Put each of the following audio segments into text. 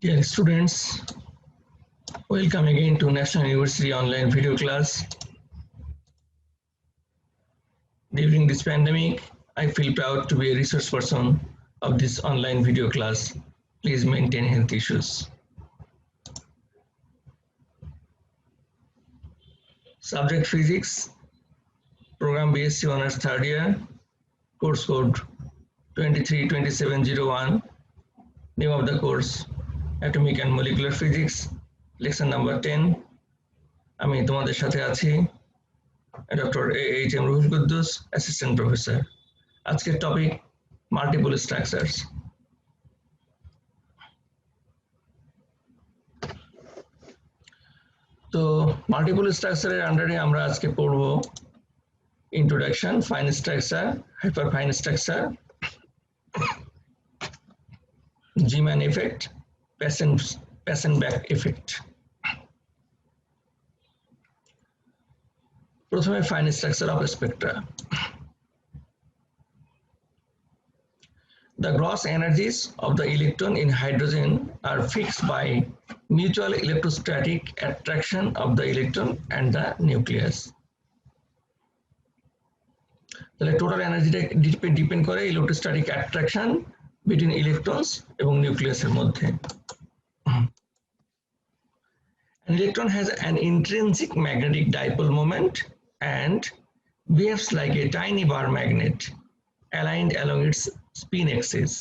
Dear students, welcome again to National University online video class. During this pandemic, I feel proud to be a resource person of this online video class. Please maintain health issues. Subject Physics, Program BSc Honours Third Year, Course Code 232701, Name of the course Atomic and Molecular Physics, Lesson number 10. আমি তোমাদের সাথে আছি doctor A.H.M. Ruhul Kuddus, assistant professor. আজকের topic multiple structures. তো multiple স্ট্রাকচারের আন্ডারে আমরা আজকে পড়ব introduction, fine structure, hyper fine structure, Zeeman effect, Paschen Back effect. প্রথমে fine structure of spectra. The gross energies of the electron in hydrogen are fixed by mutual electrostatic attraction of the electron and the nucleus. তাহলে total এনার্জিটা depend করে electrostatic attraction between electrons এবং নিউক্লিয়াসের মধ্যে। An electron has an intrinsic magnetic dipole moment and behaves like a tiny bar magnet aligned along its spin axis.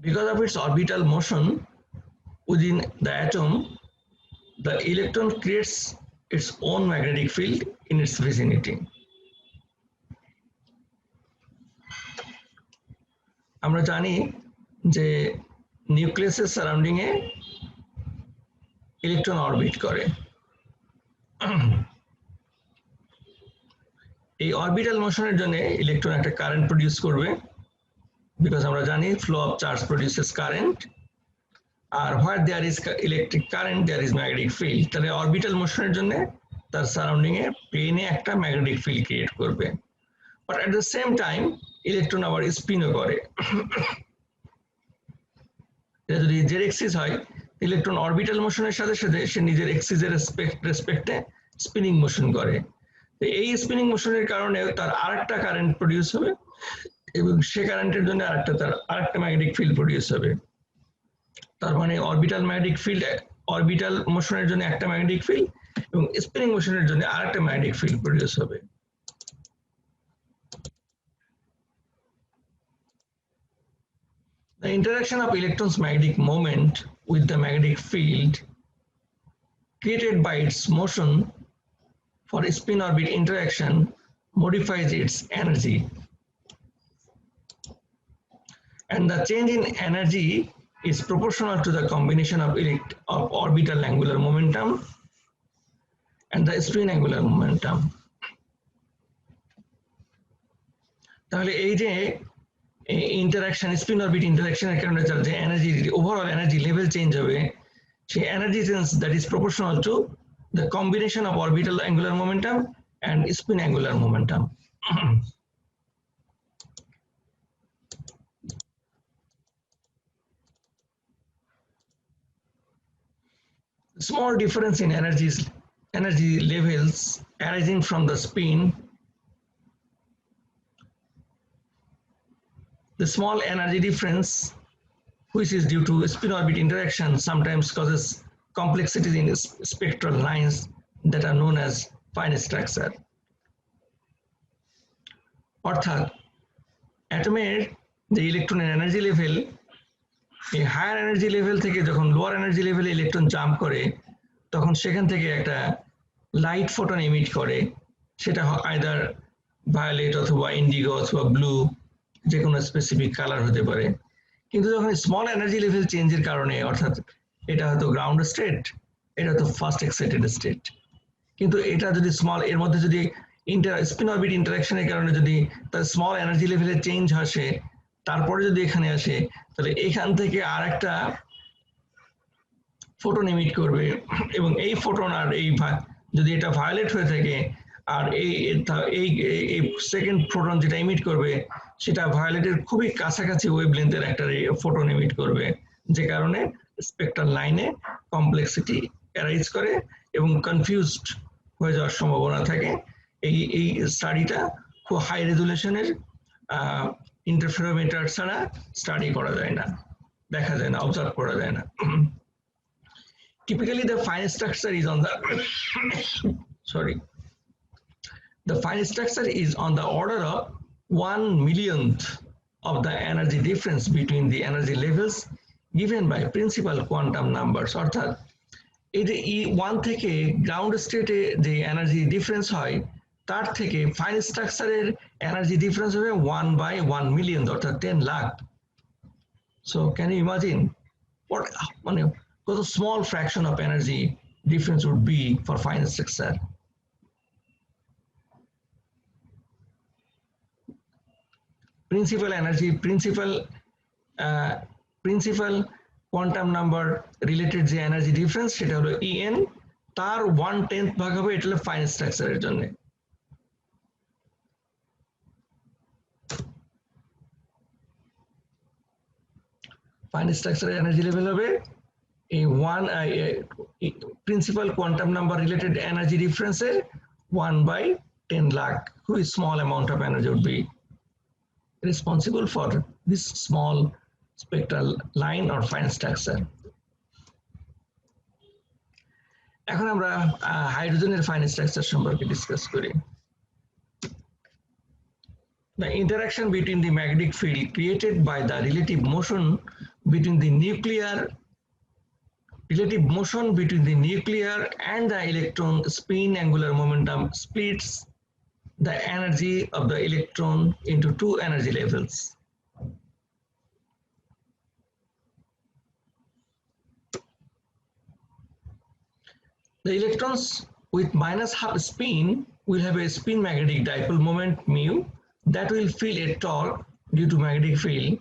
Because of its orbital motion within the atom, the electron creates its own magnetic field in its vicinity. আমরা জানি যে নিউক্লিয়াসের surrounding এ electron orbit করে। এই orbital মোশনের জন্য electron একটা current produce করবে, বিকজ আমরা জানি flow of charge produces current, আর where there is electric current there is magnetic field. তাহলে অরবিটাল মোশনের জন্য তার সারাউন্ডিং এ প্লেনে একটা ম্যাগনেটিক ফিল্ড ক্রিয়েট করবে, but at the same time electron আবার স্পিনও করে। যদি জেড এক্সিস হয়, ইলেকট্রন অরবিটাল মোশনের সাথে সাথে সে নিজের এক্সিসের রেসপেক্টে স্পিনিং মোশন করে। এই স্পিনিং মোশনের কারণে তার আরেকটা কারেন্ট প্রডিউস হবে এবং সে কারেন্টের জন্য আরেকটা ম্যাগনেটিক ফিল্ড প্রডিউস হবে। তার মানে অরবিটাল ম্যাগনেটিক ফিল্ড, অরবিটাল মোশনের জন্য একটা ম্যাগনেটিক ফিল্ড এবং স্পিনিং মোশনের জন্য আরেকটা ম্যাগনেটিক ফিল্ড প্রডিউস হবে। The interaction of electron's magnetic moment with the magnetic field created by its motion for spin-orbit interaction modifies its energy. And the change in energy is proportional to the combination of orbital angular momentum and the spin angular momentum. তাহলে এই যে interaction, spin orbit ইন্টারাকশনের কারণে যার যে energy, overall energy level change হবে, সেই energy change that is proportional to the combination of orbital angular momentum and spin angular momentum. Small difference in energy levels arising from the spin. The small energy difference, which is due to spin-orbit interaction, sometimes causes complexities in spectral lines that are known as fine structure. অর্থাৎ অ্যাটমের যে ইলেকট্রনের energy level, এই higher energy level থেকে যখন lower energy লেভেলে electron jump করে, তখন সেখান থেকে একটা লাইট ফোটন এমিট করে, সেটা আইদার ভায়োলেট অথবা ইন্ডিগো অথবা ব্লু, যে কোনো স্পেসিফিক কালার হতে পারে। কিন্তু যখন স্মল এনার্জি লেভেল চেঞ্জের কারণে, অর্থাৎ এটা হয়তো গ্রাউন্ড স্টেট, এটা হয়তো ফার্স্ট এক্সাইটেড স্টেট, কিন্তু এটা যদি স্মল, এর মধ্যে যদি স্পিন অরবিট ইন্টারাকশনের কারণে যদি তার স্মল এনার্জি লেভেলে চেঞ্জ আসে, তারপরে যদি এখানে আসে, তাহলে এখান থেকে আর একটা ফোটন এমিট করবে এবং এই ফোটন আর এই যদি এটা ভায়োলেট হয়ে থাকে আর এই সেকেন্ড ফোটন যেটা এমিট করবে সেটা ভায়োলেটের খুবই কাছাকাছি ওয়েভলেন্থের একটা ফোটন এমিট করবে, যে কারণে স্পেকট্রাল লাইনে কমপ্লেক্সিটি অ্যারাইজ করে এবং কনফিউজড হয়ে যাওয়ার সম্ভাবনা থাকে। এই স্টাডিটা খুব হাই রেজুলেশনের ইন্টারফেরোমিটার ছাড়া স্টাডি করা যায় না, দেখা যায় না, অবজার্ভ করা যায় না। Typically, the fine structure is on the sorry. The fine structure is on the order of 1/1,000,000th of the energy difference between the energy levels given by principal quantum numbers. অর্থাৎ এই যে E1 থেকে ground স্টেটে যে energy difference হয় তার থেকে fine স্ট্রাকচারের এনার্জি ডিফারেন্স হবে 1/1,000,000 অর্থাৎ 10 lakh. So can you imagine what মানে কত small fraction of energy difference would be for fine structure. Principal energy principal quantum number related যে এনার্জি ডিফারেন্স সেটা হলো En, তার 1/10 ভাগ হবে, এটা হলো ফাইন স্ট্রাকচারের জন্য। ফাইন স্ট্রাকচারের এনার্জি লেভেল হবে এই principal quantum number related energy ডিফারেন্সের 1/10 lakh, খুবই small amount of energy would be responsible for this small spectral line or fine structure. এখন আমরা হাইড্রোজেনের ফাইন স্ট্রাকচার সম্পর্কে ডিসকাস করি। The interaction between the magnetic field created by the relative motion between the nuclear and the electron spin angular momentum splits the energy of the electron into two energy levels. The electrons with -half spin will have a spin magnetic dipole moment mu that will feel a torque due to magnetic field,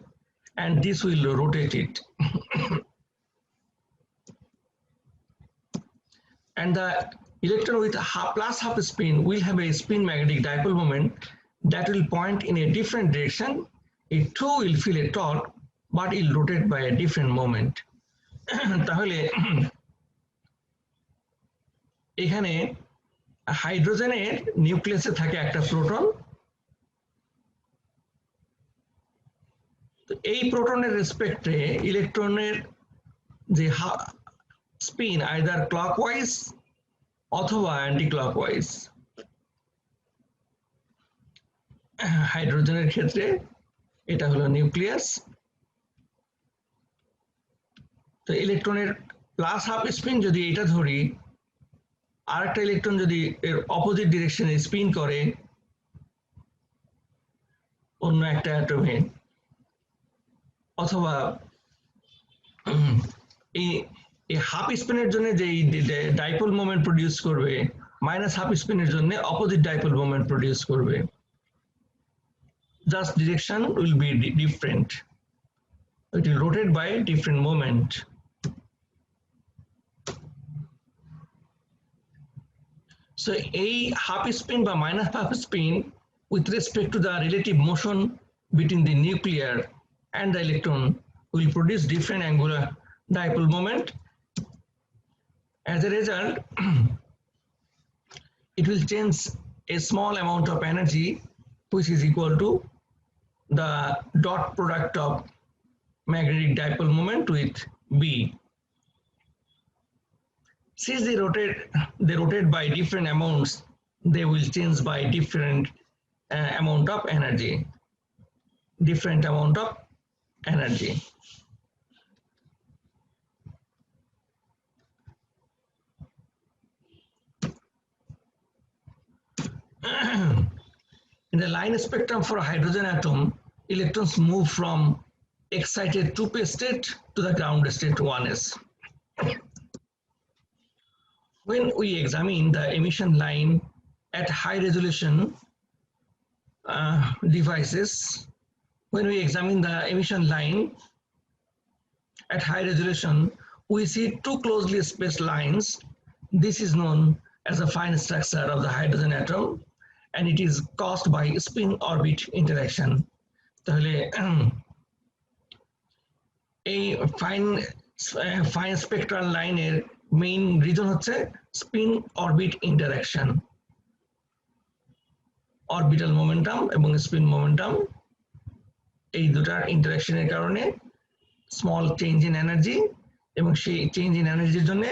and this will rotate it. And the electron with +half spin will have a spin magnetic dipole moment that will point in a different direction. It too will feel a torque, but it will rotate by a different moment. তাহলে এখানে হাইড্রোজেনের নিউক্লিয়াসে থাকে একটা proton, তো এই প্রোটনের রেসপেক্টে ইলেকট্রনের যে spin either clockwise অথবা অ্যান্টি ক্লকওয়াইজ। হাইড্রোজেনের ক্ষেত্রে এটা হলো নিউক্লিয়াস, তো ইলেকট্রনের +half স্পিন যদি এটা ধরি, আর একটা ইলেকট্রন যদি এর অপোজিট ডিরেকশনে স্পিন করে অন্য একটা অ্যাটমে, অথবা এই হাফ স্পিনের জন্য যে ডাইপোল মোমেন্ট প্রডিউস করবে, -half স্পিনের জন্য অপোজিট ডাইপোল মোমেন্ট প্রডিউস করবে, just direction will be different, it will rotate by different moment. So a half spin by -half spin with respect to the relative motion between the nuclear and the electron will produce different angular dipole moment. As a result, it will change a small amount of energy which is equal to the dot product of magnetic dipole moment with B. Since they rotate by different amounts, they will change by different amount of energy. In the line spectrum for a hydrogen atom, electrons move from excited 2p state to the ground state 1s. When we examine the emission line at high resolution devices, we see two closely spaced lines. This is known as a fine structure of the hydrogen atom, and it is caused by spin orbit interaction. তাহলে এই fine spectral লাইনের main reason হচ্ছে spin orbit interaction, orbital momentum এবং spin momentum এই দুটার ইন্টারাকশনের কারণে small change in energy, এবং সেই চেঞ্জ ইন এনার্জির জন্য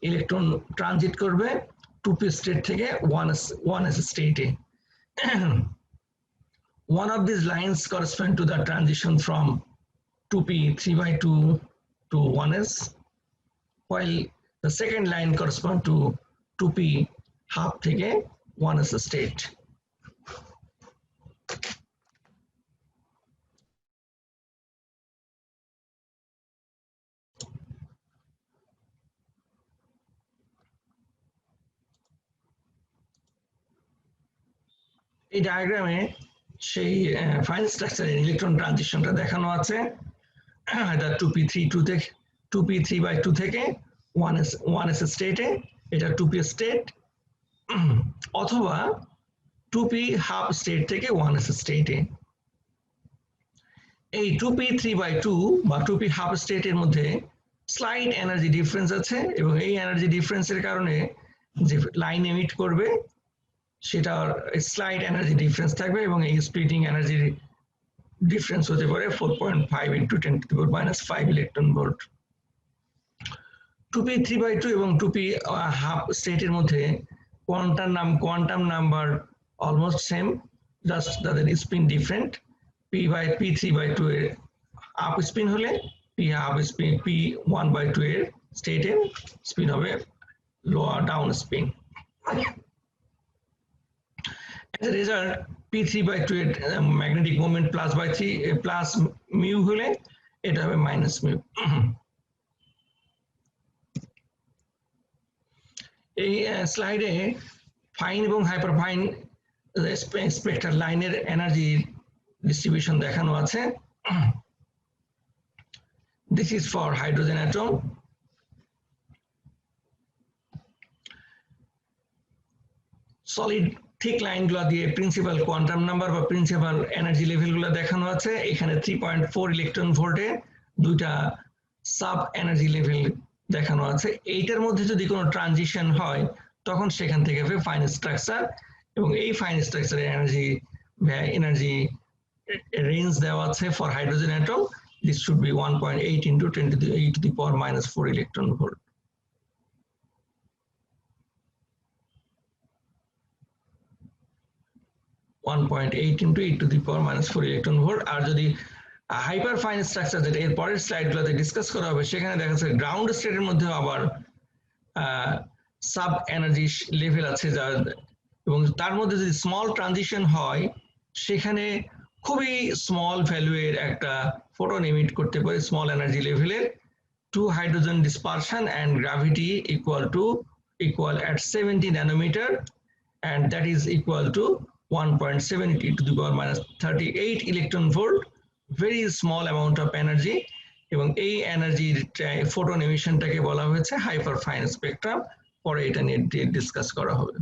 ইলেকট্রন ট্রানজিট করবে 2p স্টেট থেকে 1s স্টেটে। One of these lines correspond to the transition from 2p 3/2 to 1s, while the second line correspond to 2p half থেকে 1s state. এই ডায়াগ্রামে সেই ফাইন স্ট্রাকচারের ইলেকট্রন ট্রানজিশনটা দেখানো আছে। এটা 2p 3/2 থেকে 1s স্টেটে, এটা 2p স্টেট, অথবা 2p হাফ স্টেট থেকে 1s স্টেটে। এই 2p 3/2 বা 2p হাফ স্টেটের মধ্যে স্লাইড এনার্জি ডিফারেন্স আছে, এবং এই এনার্জি ডিফারেন্সের কারণে যে লাইন এমিট করবে সেটার স্লাইড এনার্জি ডিফারেন্স থাকবে, এবং এই স্প্লিটিং এনার্জি ডিফারেন্স হতে পারে 4.5 into 10⁻⁵ ইলেকট্রন ভোল্ট। 2p 3/2 এবং 2p হাফ স্টেটের মধ্যে quantum number almost same, just তাদের স্পিন ডিফারেন্ট। p 3/2 এর আপ স্পিন হলে p হাফ স্পিন p 1/2 এর স্টেটের স্পিন হবে lower down spin. As a result, p 3/2 এর ম্যাগনেটিক মোমেন্ট প্লাস মিউ হলে এটা হবে মাইনাস মিউ। এই স্লাইডে ফাইন এবং হাইপার ফাইন স্পেক্ট্রাল লাইনের এনার্জি ডিস্ট্রিবিউশন দেখানো আছে। This is for hydrogen atom. Solid ঠিক লাইনগুলো দিয়ে প্রিন্সিপাল কোয়ান্টাম নাম্বার বা প্রিন্সিপাল এনার্জি লেভেলগুলো দেখানো আছে। এখানে 3.4 ইলেকট্রন ভোল্টে দুইটা সাব এনার্জি লেভেল দেখানো আছে। এইটার মধ্যে যদি কোনো ট্রানজিশন হয় তখন সেখান থেকে হবে ফাইন স্ট্রাকচার, এবং এই ফাইন স্ট্রাকচারের এনার্জি রেঞ্জ দেওয়া আছে for hydrogen atom. This should be 1.8 into 10⁻⁻⁴ electron volt. electron volt. আর যদি হাইপার ফাইন স্ট্রাকচার, যেটা এর পরের স্লাইডগুলোতে ডিসকাস করা হবে, সেখানে দেখা যাচ্ছে গ্রাউন্ড স্টেটের মধ্যে আবার সাব এনার্জি লেভেল আছে, এবং তার মধ্যে যদি স্মল ট্রানজিশন হয় সেখানে খুবই স্মল ভ্যালুয়ের একটা ফোটন এমিট করতে পারে স্মল এনার্জি লেভেলের। 2 hydrogen dispersion and gravity equal at 70 nanometer, and that is equal to 1.7 × 10⁻38 electron volt, very small amount of energy, এবং এই এনার্জির ফোটন এমিশনটাকে বলা হয়েছে হাইপার ফাইন স্পেকট্রাম। পরে এটা নিয়ে ডিসকাস করা হবে।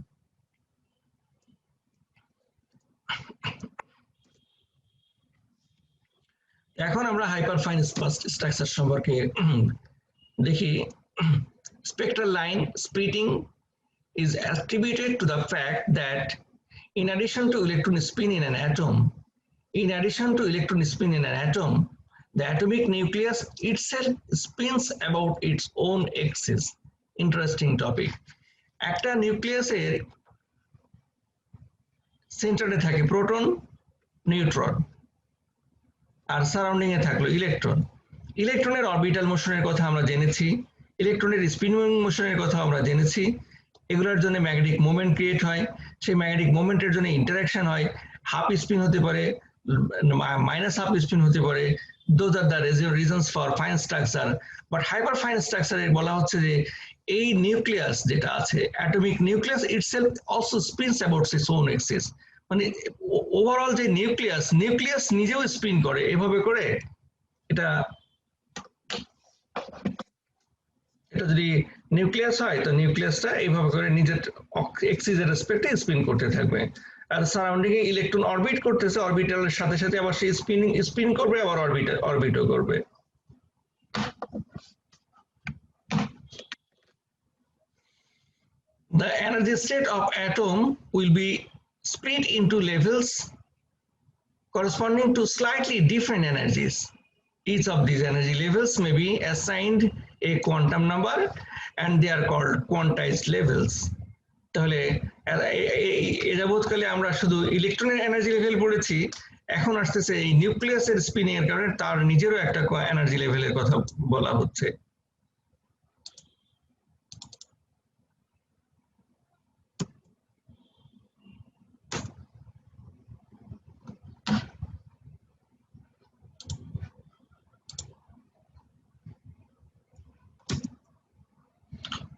এখন আমরা হাইপার ফাইন স্ট্রাকচার সম্পর্কে দেখি। Spectral line splitting is attributed to the fact that in addition to electron spin in an atom, the atomic nucleus itself spins about its own axis. Interesting topic. একটা নিউক্লিয়াসের সেন্টারে থাকে proton, neutron, আর surrounding এ থাকলো electron. ইলেকট্রনের orbital মোশনের কথা আমরা জেনেছি, ইলেকট্রনের স্পিনিং মোশনের কথা আমরা জেনেছি। এগুলোর জন্য ম্যাগনেটিক মোমেন্ট ক্রিয়েট হয়, সেই ম্যাগনেটিক মোমেন্টের জন্য ইন্টারাকশন হয়, হাফ স্পিন হতে পারে, মাইনাস হাফ স্পিন হতে পারে। those are the reasons for fine structure. But hyper fine structure বলা হচ্ছে যে এই নিউক্লিয়াস যেটা আছে, atomic nucleus itself also spins about its own axis, মানে ওভারঅল যে নিউক্লিয়াস নিজেও স্পিন করে, এভাবে করে এটা এটা যদি নিউক্লিয়াস হয় তো নিউক্লিয়াসটা এইভাবে করে নিজের এক্সিসের রেসপেক্টে স্পিন করতে থাকবে, আর সারাউন্ডিং এ ইলেকট্রন অরবিট করতেছে, অরবিটালের সাথে সাথে আবার সেই স্পিন করবে, আবার অরবিটও করবে। The energy state of atom will be split into levels corresponding to slightly different energies. Each of these energy levels may be assigned a quantum number and they are called quantized levels. তাহলে এ যাবৎকালে আমরা শুধু ইলেকট্রনের energy level পড়েছি, এখন আসতেছে এই নিউক্লিয়াসের spinning এর কারণে তার নিজেরও একটা এনার্জি লেভেলের কথা বলা হচ্ছে।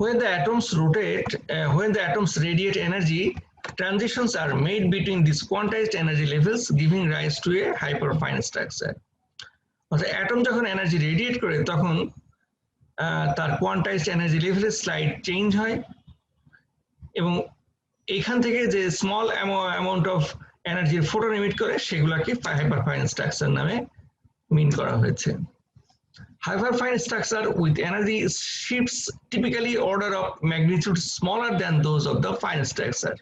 When the atoms rotate, when the atoms radiate energy, transitions are made between these quantized energy levels, giving rise to a hyperfine structure. অর্থাৎ অ্যাটম যখন এনার্জি রেডিয়েট করে তখন তার কোয়ান্টাইজড এনার্জি লেভেলের স্লাইড চেঞ্জ হয়, এবং এখান থেকে যে স্মল অ্যামাউন্ট অফ এনার্জির ফোটন এমিট করে সেগুলোকে হাইপারফাইন স্ট্রাকচার নামে মিন করা হয়েছে। Hyperfine structure with energy shifts typically order of magnitude smaller than those of the fine structure.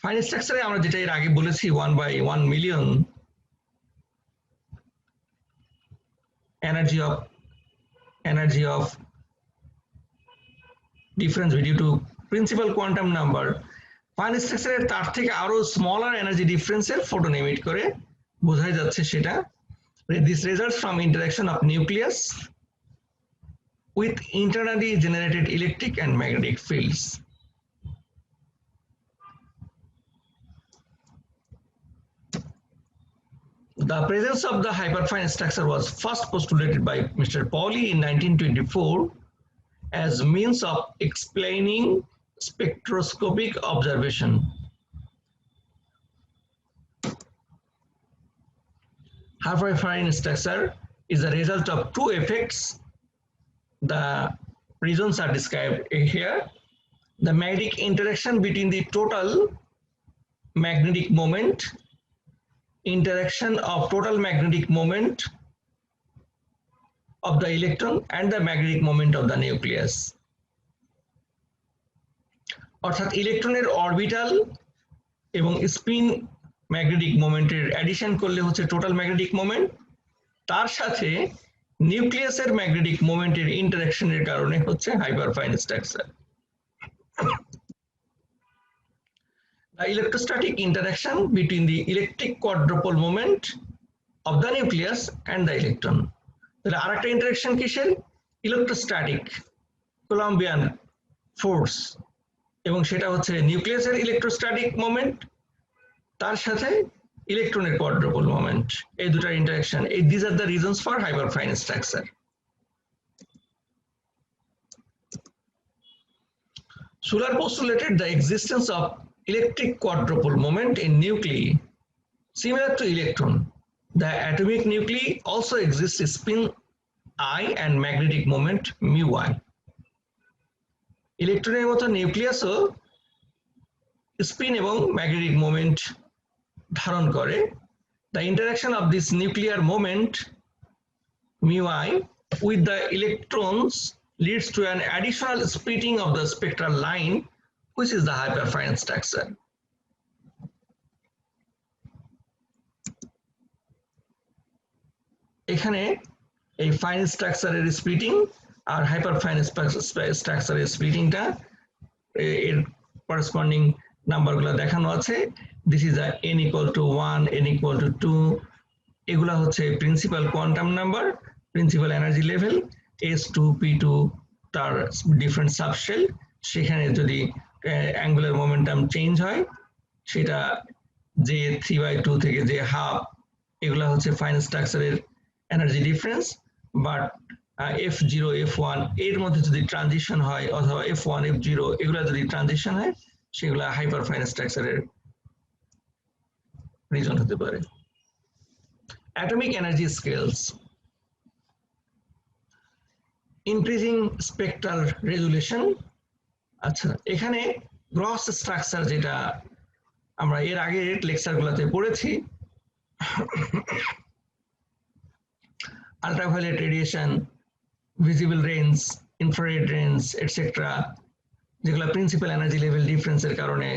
Fine structure আমরা যেটা এর আগে বলেছি 1/1 million energy of difference due to principal quantum number. Fine structure তার থেকে আরো স্মলার এনার্জি ডিফারেন্সের ফোটন এমিট করে, বোঝাই যাচ্ছে সেটা। This results from interaction of nucleus with internally generated electric and magnetic fields. The presence of the hyperfine structure was first postulated by Mr. Pauli in 1924 as means of explaining spectroscopic observation. Hyperfine structure is a result of two effects. The reasons are described here. The magnetic interaction between the total magnetic moment, interaction of total magnetic moment of the electron and the magnetic moment of the nucleus. অর্থাৎ ইলেকট্রনের orbital এবং spin magnetic মোমেন্টের addition করলে হচ্ছে total magnetic moment, তার সাথে নিউক্লিয়াসের magnetic মোমেন্টের ইন্টারঅ্যাকশনের কারণে হচ্ছে হাইপারফাইন structure. The electrostatic interaction between the electric quadrupole moment of the nucleus and the electron. তাহলে আরেকটা ইন্টারঅ্যাকশন কিসের? ইলেকট্রোস্ট্যাটিক কোলম্বিয়ান ফোর্স, এবং সেটা হচ্ছে নিউক্লিয়াসের ইলেকট্রোস্ট্যাটিক মোমেন্ট তার সাথে ইলেকট্রনের কোয়াড্রুপল মোমেন্ট, এই দুটার interaction. These are the reasons for hyperfine structure. Schuller postulated the existence of electric quadrupole moment in nuclei similar to electron. The atomic nuclei also exists spin I and magnetic moment mu I. ইলেকট্রনের মতো নিউক্লিয়াসও spin এবং magnetic moment ধারণ করে। The interaction of this nuclear moment mu I with the electrons leads to an additional splitting of the spectral line, which is the hyperfine structure. এখানে এই fine স্ট্রাকচারের splitting আর হাইপারফাইন স্ট্রাকচারের স্প্লিটিংটা এর করেসপন্ডিং নাম্বারগুলো দেখানো আছে। This is n equal to 1, n equal to 2, এগুলা হচ্ছে principal quantum number, principal energy level. S2 P2 তার ডিফারেন্ট সাবশেল, সেখানে যদি অ্যাঙ্গুলার মোমেন্টাম চেঞ্জ হয় সেটা যে 3/2 থেকে যে হাফ, এগুলা হচ্ছে ফাইন স্ট্রাকচারের energy difference. But F0 F1 এর মধ্যে যদি ট্রানজিশন হয় অথবা F1 F0 এগুলা যদি ট্রানজিশন হয় সেগুলা হাইপারফাইন স্ট্রাকচারের রিজন হতে পারে। Atomic energy scales. Increasing spectral resolution. আচ্ছা, এখানে গ্রস স্ট্রাকচার যেটা আমরা এর আগের লেকচারগুলোতে পড়েছি, ultraviolet radiation, visible range, infrared range etcetera, যেগুলো প্রিন্সিপাল এনার্জি লেভেল ডিফারেন্সের কারণে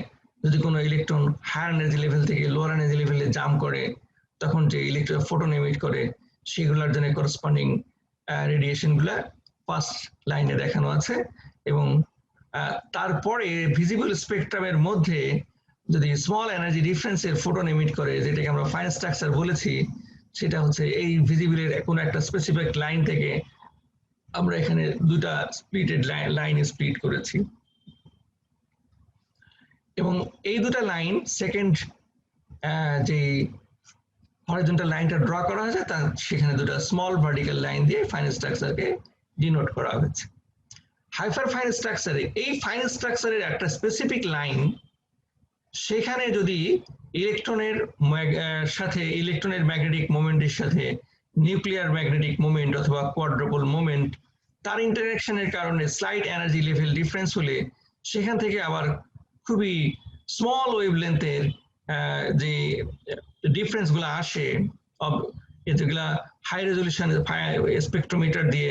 যদি কোনো ইলেকট্রন হায়ার এনার্জি লেভেল থেকে লোয়ার এনার্জি লেভেলে জাম্প করে তখন যে ইলেকট্রন ফোটন এমিট করে সেগুলোর জন্য করসপন্ডিং রেডিয়েশনগুলো ফার্স্ট লাইনে দেখানো আছে। এবং তারপরে ভিজিবল স্পেকট্রামের মধ্যে যদি স্মল এনার্জি ডিফারেন্সের ফোটন এমিট করে, যেটাকে আমরা ফাইন স্ট্রাকচার বলেছি, সেটা হচ্ছে এই ভিজিবলের কোনো একটা স্পেসিফিক লাইন থেকে আমরা এখানে দুটা স্প্লিটেড লাইন স্প্লিট করেছি। এবং এই দুটা লাইন সেকেন্ড যে হরিজন্টাল লাইনটা ড্র করা হয়েছে তার সেখানে দুটা স্মল ভার্টিক্যাল লাইন দিয়ে ফাইন স্ট্রাকচারকে ডিনোট করা হয়েছে। হাইপার ফাইন স্ট্রাকচারে এই ফাইন স্ট্রাকচারের একটা স্পেসিফিক লাইন, সেখানে যদি ইলেকট্রনের সাথে ইলেকট্রনের ম্যাগনেটিক মোমেন্টের সাথে নিউক্লিয়ার ম্যাগনেটিক মোমেন্ট অথবা কোয়াড্রুপল মোমেন্ট তার ইন্টারঅ্যাকশনের কারণে স্লাইট এনার্জি লেভেল ডিফারেন্স হলে সেখান থেকে আবার খুবই স্মল ওয়েভলেন্থের যে ডিফারেন্সগুলো আসে, যেগুলা হাই রেজলিউশন স্পেকট্রোমিটার দিয়ে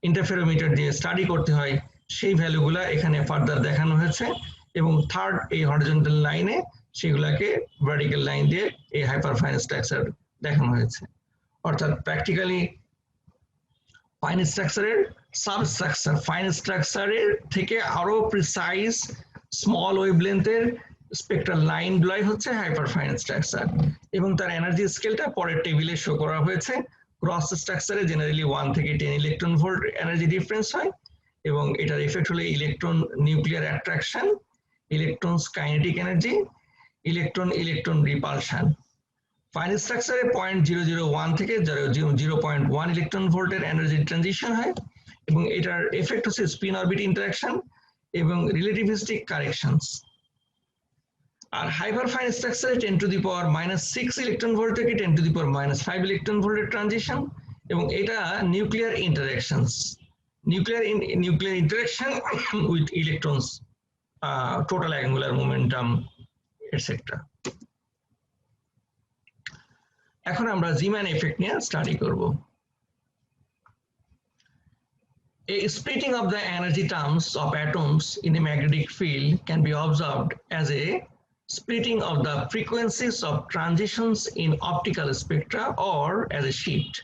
ইন্টারফেরোমিটার দিয়ে স্টাডি করতে হয়, সেই ভ্যালুগুলা এখানে ফার্দার দেখানো হয়েছে। এবং থার্ড এই হরিজন্টাল লাইনে সেগুলাকে ভার্টিক্যাল লাইন দিয়ে এই হাইপার ফাইন স্ট্রাকচার দেখানো হয়েছে। অর্থাৎ প্র্যাকটিক্যালি ফাইন স্ট্রাকচারের সাবস্ট্রাকচার ফাইন স্ট্রাকচারের থেকে আরো প্রিসাইজ স্মল ওয়েভলেন্থের স্পেকট্রাল লাইনগুলাই হচ্ছে হাইপার ফাইন স্ট্রাকচার। এবং তার এনার্জি স্কেলটা পরের টেবিলে শো করা হয়েছে। ক্রস স্ট্রাকচারে জেনারেলি 1 থেকে 10 ইলেকট্রন ভোল্ট এনার্জি ডিফারেন্স হয়, এবং এটার এফেক্ট হলো electron nuclear attraction, electrons kinetic energy, electron electron repulsion. Fine স্ট্রাকচারে 0.001 থেকে 0.1 ইলেকট্রন ভোল্টের এনার্জি ট্রানজিশন হয়, এবং এটার এফেক্ট হচ্ছে স্পিন অরবিট ইন্টারাকশন এবং রিলেটিভিস্টিক কারেকশনস। আর হাইপার ফাইন স্ট্রাকচারে 10⁻⁻6 ইলেকট্রন ভোল্ট থেকে 10⁻⁵ ইলেকট্রন ভোল্টের ট্রানজিশন, এবং এটা nuclear interactions, nuclear interaction with electrons, total angular momentum etcetera. এখন আমরা জিম্যান এফেক্ট নিয়ে স্টাডি করব। A splitting of the energy terms of atoms in a magnetic field can be observed as a splitting of the frequencies of transitions in optical spectra or as a shift.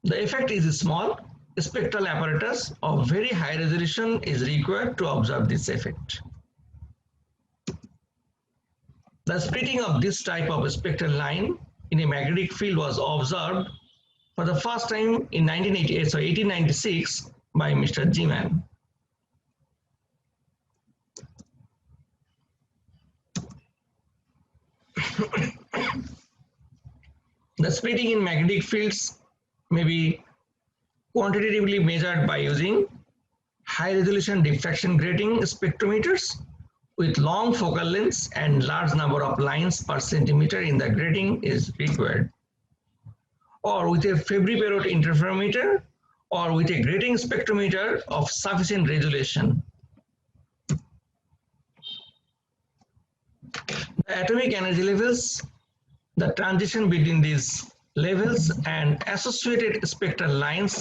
The effect is small. A spectral apparatus of very high resolution is required to observe this effect. The splitting of this type of spectral line in a magnetic field was observed for the first time in 1896 by Mr. Zeeman. The splitting in magnetic fields may be quantitatively measured by using high resolution diffraction grating spectrometers with long focal lengths and large number of lines per centimeter in the grating is required, or with a Fabry-Perot interferometer, or with a grating spectrometer of sufficient resolution. The atomic energy levels, the transition between these levels, and associated spectral lines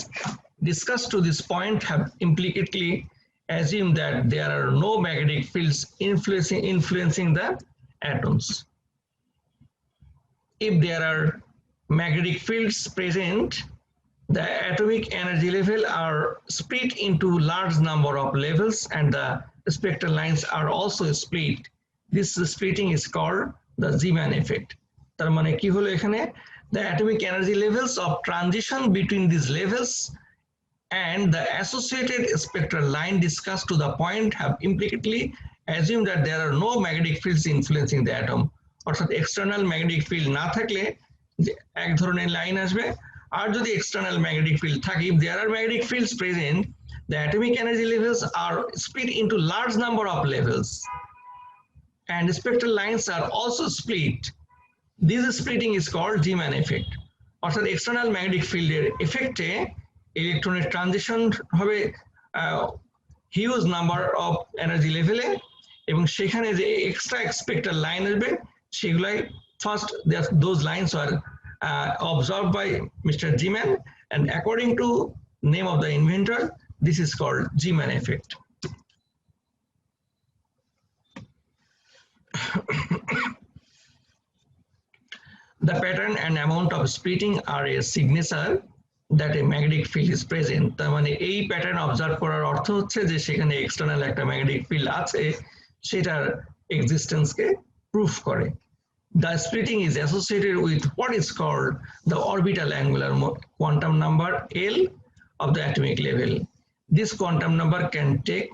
discussed to this point have implicitly assume that there are no magnetic fields influencing the atoms. If there are magnetic fields present, the atomic energy level are split into large number of levels and the spectral lines are also split. This splitting is called the Zeeman effect. তার মানে কি হলো এখানে, the atomic energy levels of transition between these levels and the associated spectral line discussed to the point have implicitly assumed that there are no magnetic fields influencing the atom. অর্থাৎ external magnetic field না থাকলে এক ধরনের line আসবে, আর যদি external magnetic field থাকে, if there are magnetic fields present, the atomic energy levels are split into large number of levels and spectral lines are also split. This splitting is called Zeeman effect. অর্থাৎ external magnetic ফিল্ডের এফেক্টে ইলেকট্রনের transition হবে huge number of energy লেভেলে, এবং সেখানে যে extra spectral line আসবে সেগুলাই first those lines are observed by Mr. Zeeman, and according to name of the inventor, this is called Zeeman effect. The pattern and amount of splitting are a signature that a magnetic field is present. তার মানে এই pattern observe করার অর্থ হচ্ছে যে সেখানে external একটা magnetic field আছে, সেটার এক্সিস্টেন্সকে প্রুফ করে। The splitting is associated with what is called the orbital angular quantum number L of the atomic level. This quantum number can take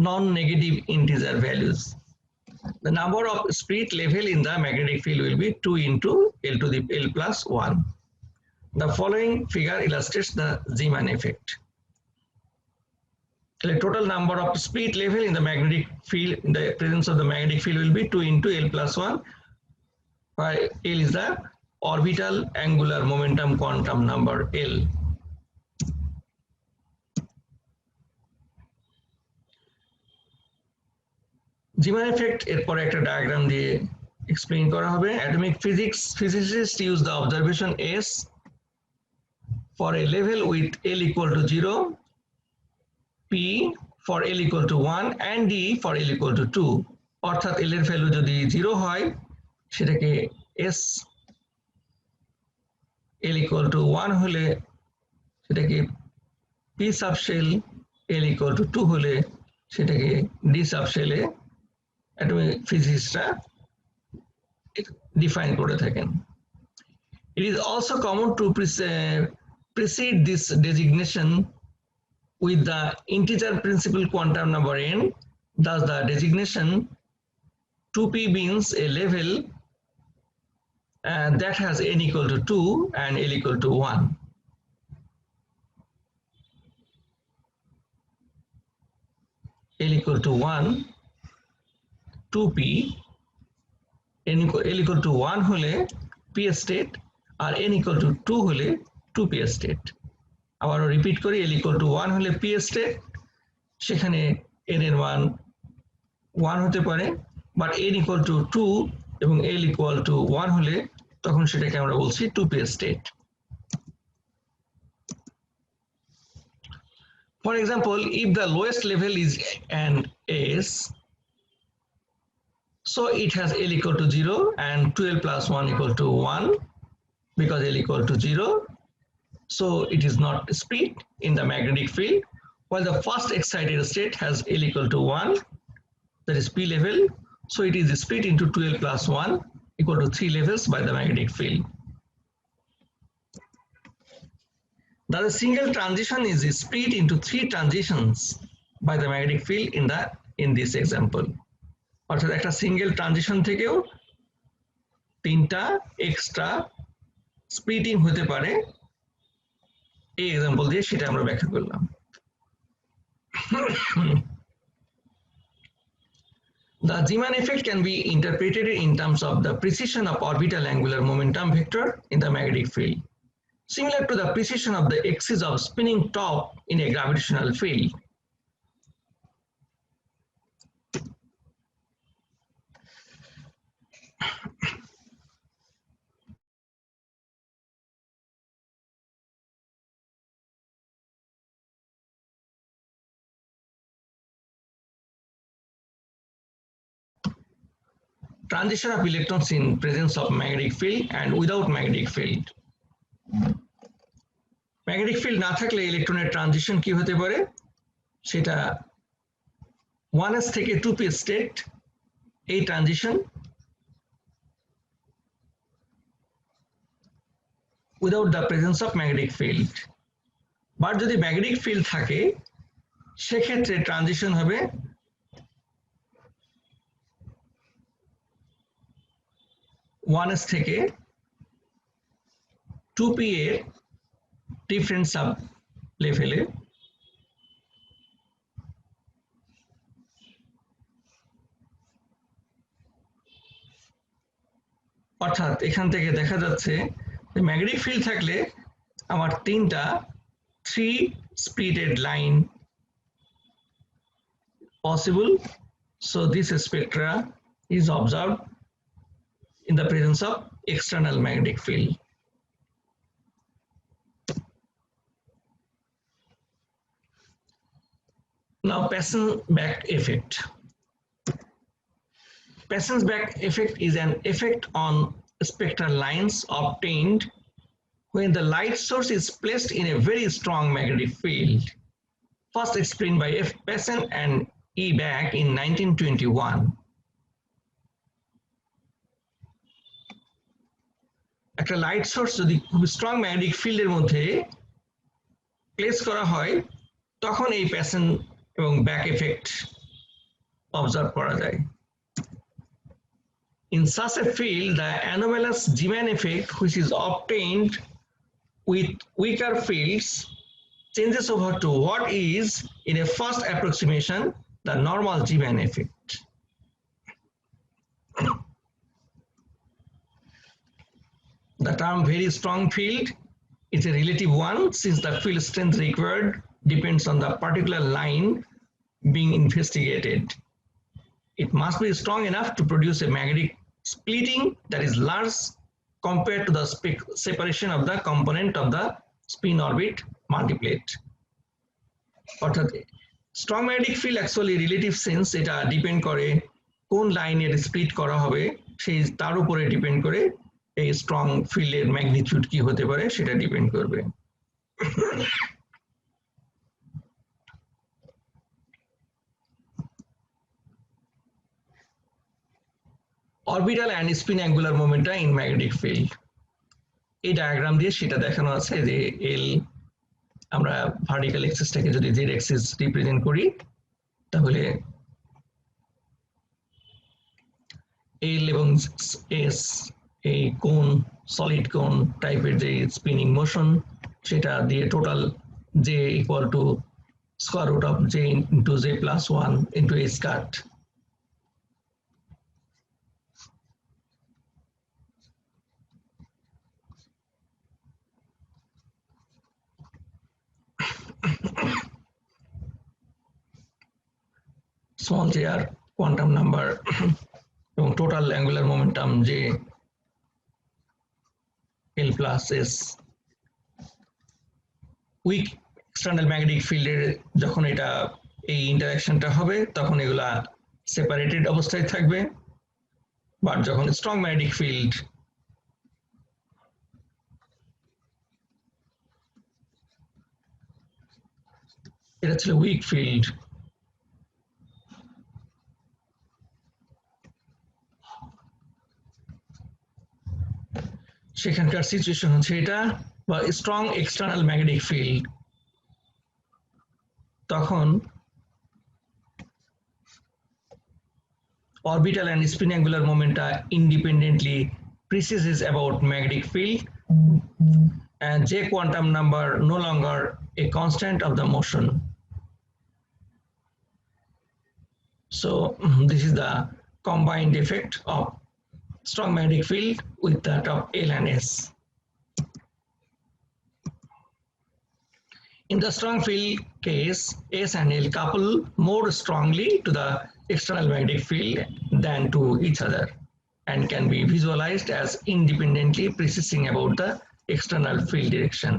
non-negative integer values. The number of split level in the magnetic field will be 2 into L to the L plus 1. The following figure illustrates the Zeeman effect. The total number of split level in the magnetic field, in the presence of the magnetic field, will be 2 into L plus 1, where L is the orbital angular momentum quantum number L. Zeeman effect এরপরে একটা diagram দিয়ে explain করা হবে। Atomic physics physicists use the observation S for a level with L equal to 0, P for L equal to 1 and D for L equal to 2. অর্থাৎ L এর value যদি 0 হয় সেটাকে S, L equal to 1 হলে সেটাকে P subshell, L equal to 2 হলে সেটাকে D সাবশেলে atomic ফিজিক্সরা define করে থাকেন। It is also common to precede this designation with the integer principal quantum number n. Thus the designation 2p means a level that has n equal to 2 and L equal to 1. L equal to 1, 2p, L equal to 1 হলে p state R n equal to 2 হলে 2p state. আবারও repeat করি, L equal to 1 হলে p state, সেখানে n এর মান 1 হতে পারে, বাট n equal to 2 এবং L equal to 1 হলে তখন সেটাকে আমরা বলছি 2p state. For example, if the lowest level is an S, so it has L equal to 0 and 2L plus 1 equal to 1, because L equal to 0, so it is not split in the magnetic field, while the first excited state has L equal to 1, that is P level, so it is split into 2L plus 1 equal to 3 levels by the magnetic field. The single transition is split into 3 transitions by the magnetic field in this example. অর্থাৎ একটা single transition থেকেও 3টা extra splitting হতে পারে, এই example দিয়ে সেটা আমরা ব্যাখ্যা করলাম। The Zeeman effect can be interpreted in terms of the precision of orbital angular momentum vector in the magnetic field, similar to the precision of the axis of spinning top in a gravitational field. Transition of electrons in presence of magnetic field and without magnetic field. Magnetic field না থাকলে ইলেকট্রনের transition কি হতে পারে, সেটা 1s থেকে 2p state, এই transition without the presence of magnetic field. But যদি ম্যাগনেটিক ফিল্ড থাকে সেক্ষেত্রে ট্রানজিশন হবে 1s থেকে 2p এর ডিফারেন্ট সাব লেভেলে, অর্থাৎ এখান থেকে দেখা যাচ্ছে ম্যাগনেটিক ফিল্ড থাকলে আমার তিনটা 3 splitted line possible. So this spectra is observed in the presence of external magnetic field. Now Passon-Back effect. Passon-Back effect is an effect on spectral lines obtained when the light source is placed in a very strong magnetic field, first explained by F. Passon and E. Back in 1921. একটা light source যদি খুব strong magnetic ফিল্ডের মধ্যে place করা হয় তখন এই প্যাসন এবং ব্যাক এফেক্ট অবজার্ভ করা যায়। In such a field, the anomalous Zeeman effect, which is obtained with weaker fields, changes over to what is, in a first approximation, the normal Zeeman effect. The term very strong field is a relative one, since the field strength required depends on the particular line being investigated. It must be strong enough to produce a magnetic splitting that is large compared to the separation of the component of the spin orbit multiplate. অর্থাৎ strong magnetic field actually relative sense, এটা depend করে কোন লাইনের split করা হবে সেই তার উপরে ডিপেন্ড করে এই স্ট্রং ফিল্ডের ম্যাগনিটিউড কি হতে পারে সেটা ডিপেন্ড করবে। Orbital and spin angular momenta in magnetic field, এই ডায়াগ্রাম দিয়ে সেটা দেখানো আছে যে এল আমরা ভার্টিক্যাল এক্সিসটাকে যদি জেড এক্সিস রিপ্রেজেন্ট করি তাহলে এল এবং এস এই কোন সলিড কোন টাইপের যে স্পিনিং মোশন সেটা দিয়ে total J equal to square root of J into J plus 1 into H cut. small j r quantum number এবং total angular momentum j L plus S। Weak external magnetic ফিল্ডের যখন এটা এই ইন্টারঅ্যাকশনটা হবে তখন এগুলা সেপারেটেড অবস্থায় থাকবে, বাট যখন স্ট্রং ম্যাগনেটিক ফিল্ড এটা ছিল উইক ফিল্ড, সেখানকার সিচুয়েশন হচ্ছে এটা, বা স্ট্রং এক্সটার্নাল ম্যাগনেটিক ফিল্ড তখন orbital and spin angular momenta independently precedes about magnetic field, and J quantum number no longer a constant of the motion. So this is the combined effect of strong magnetic field with that of L and S. In the strong field case, S and L couple more strongly to the external magnetic field than to each other and can be visualized as independently preceding about the external field direction.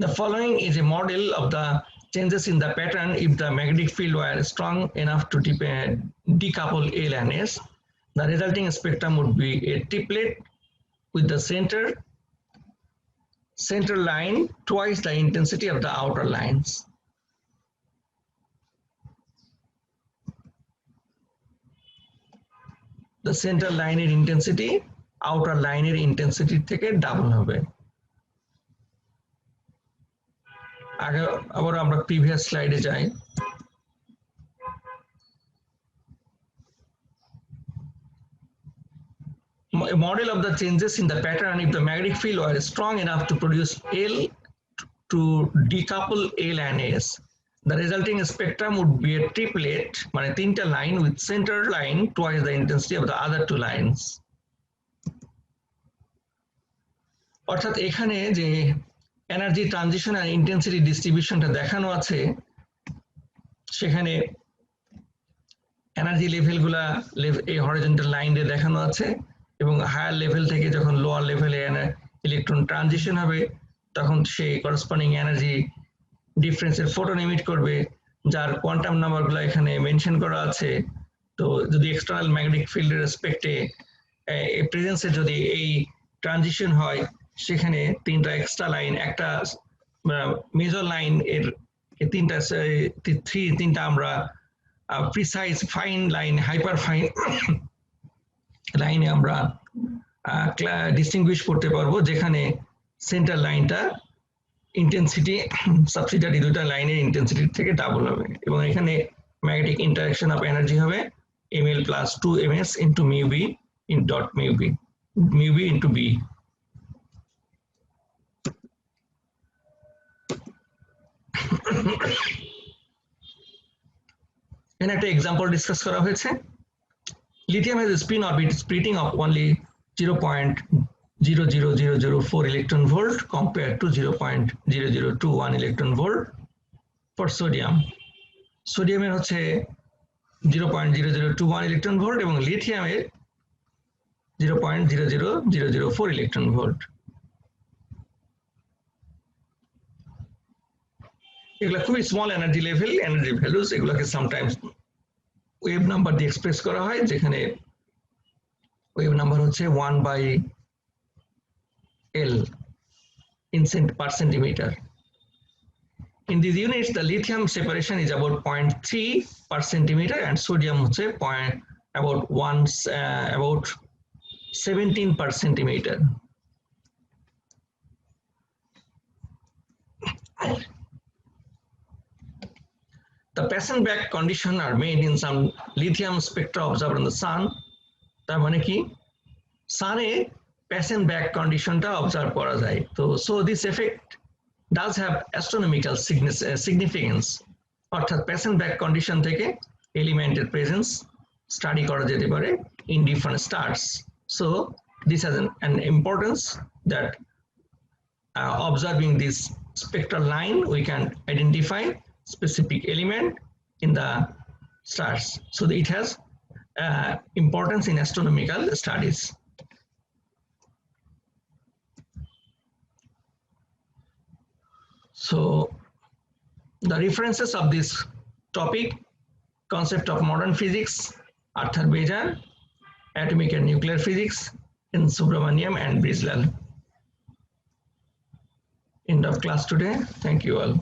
The following is a model of the changes in the pattern if the magnetic field were strong enough to decouple L and S. The resulting spectrum would be a triplet with the center line twice the intensity of the outer lines. The center line intensity outer line intensity থেকে double হবে। আগে আবার আমরা previous স্লাইডে যাই। A model of the changes in the pattern if the magnetic field were strong enough to produce L to decouple L and S. The resulting spectrum would be a triplet, মানে তিনটা line with center line twice the intensity of the other two lines. অর্থাৎ এখানে যে energy transition আর intensity ডিস্ট্রিবিউশনটা দেখানো আছে, সেখানে energy লেভেলগুলা এই horizontal line দিয়ে দেখানো আছে, এবং হায়ার লেভেল থেকে যখন লোয়ার লেভেলে ইলেকট্রন ট্রানজিশন হবে তখন সেই করসপন্ডিং এনার্জি ডিফারেন্সের ফোটন এমিট করবে, যার কোয়ান্টাম নাম্বারগুলো এখানে মেনশন করা আছে। তো যদি এক্সটার্নাল ম্যাগনেটিক ফিল্ডের রেসপেক্টে প্রেজেন্সে যদি এই ট্রানজিশন হয়, সেখানে তিনটা এক্সট্রা লাইন, একটা মেজর লাইন এর তিনটা আমরা precise fine line, hyper fine লাইনে আমরা ডিস্টিংগুইশ করতে পারবো, যেখানে সেন্টার লাইনটা ইন্টেন্সিটি সাবসিডিয়ারি দুটো লাইনের ইন্টেন্সিটি থেকে ডাবল হবে, এবং এখানে ম্যাগনেটিক ইন্টারাকশন অফ এনার্জি হবে ml plus 2ms into mu b in dot mu b into b. এখানে একটা এক্সাম্পল ডিসকাস করা হয়েছে। Lithium has a spin orbit splitting of only 0.00004 electron volt compared to 0.0021 electron volt for sodium. সোডিয়ামের হচ্ছে 0.0021 electron volt এবং লিথিয়ামের 0.00004 electron volt. এগুলা খুবই small energy level, energy values, এগুলোকে সামটাইমস ওয়েভ নাম্বার দিয়ে এক্সপ্রেস করা হয়, যেখানে ওয়েভ নাম্বার হচ্ছে 1/L in per centimeter. In these units, the lithium separation is about 0.3 per centimeter and sodium হচ্ছে about 17 per centimeter. The Passenbach condition are made in some lithium spectra observed on the sun. তার মানে কি, সানে Passenbach কন্ডিশনটা observe করা যায়। তো so this effect does have astronomical significance, অর্থাৎ Passenbach condition থেকে এলিমেন্টের প্রেজেন্স স্টাডি করা যেতে পারে in different stars. So this has an importance that observing this spectral line we can identify specific element in the stars. So it has importance in astronomical studies. So the references of this topic: Concept of Modern Physics, Arthur Bejan, Atomic and Nuclear Physics in Subramaniam and Briswell. End of class today. Thank you all.